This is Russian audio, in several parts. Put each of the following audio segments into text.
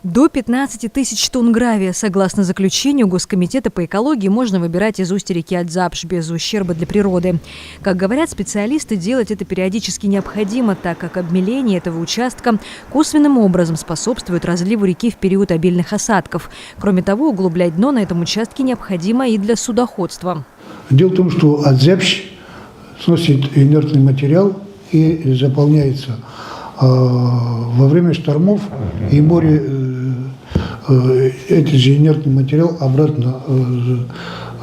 До 15 тысяч тонн гравия. Согласно заключению Госкомитета по экологии, можно выбирать из устья реки Адзапш без ущерба для природы. Как говорят специалисты, делать это периодически необходимо, так как обмеление этого участка косвенным образом способствует разливу реки в период обильных осадков. Кроме того, углублять дно на этом участке необходимо и для судоходства. Дело в том, что Адзапш сносит инертный материал и заполняется во время штормов, и море этот же инертный материал обратно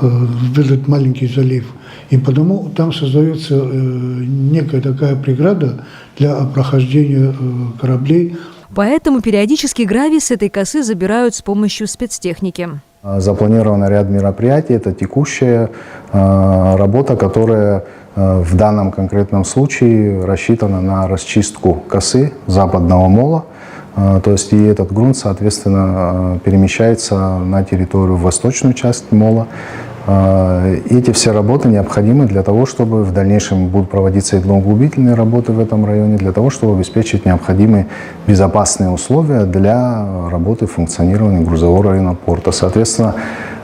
в этот маленький залив. И потому там создается некая такая преграда для прохождения кораблей. Поэтому периодически гравий с этой косы забирают с помощью спецтехники. Запланирован ряд мероприятий. Это текущая работа, которая в данном конкретном случае рассчитана на расчистку косы западного мола. То есть и этот грунт, соответственно, перемещается на территорию, в восточную часть мола. Эти все работы необходимы для того, чтобы в дальнейшем будут проводиться и дноуглубительные работы в этом районе, для того, чтобы обеспечить необходимые безопасные условия для работы функционирования грузового района порта. Соответственно,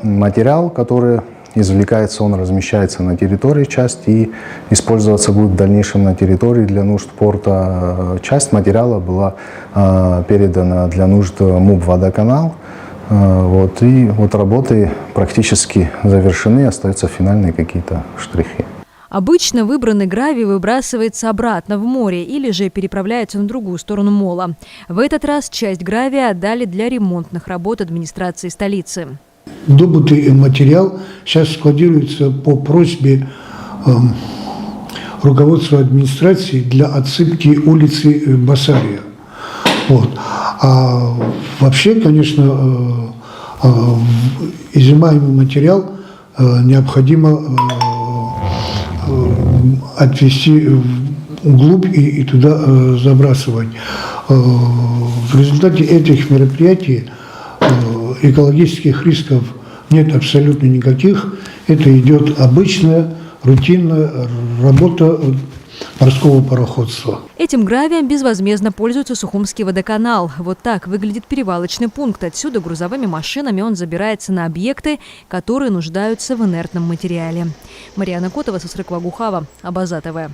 материал, который извлекается, он размещается на территории части и использоваться будет в дальнейшем на территории для нужд порта. Часть материала была передана для нужд МУП «Водоканал». И работы практически завершены, остаются финальные какие-то штрихи. Обычно выбранный гравий выбрасывается обратно в море или же переправляется на другую сторону мола. В этот раз часть гравия отдали для ремонтных работ администрации столицы. Добытый материал сейчас складируется по просьбе руководства администрации для отсыпки улицы Басария. А вообще, конечно, изымаемый материал необходимо отвезти вглубь и туда забрасывать. В результате этих мероприятий экологических рисков нет абсолютно никаких. Это идет обычная, рутинная работа морского пароходства. Этим гравием безвозмездно пользуется Сухумский водоканал. Вот так выглядит перевалочный пункт. Отсюда грузовыми машинами он забирается на объекты, которые нуждаются в инертном материале. Марьяна Котова, Сосрык Вагухава, Абаза ТВ.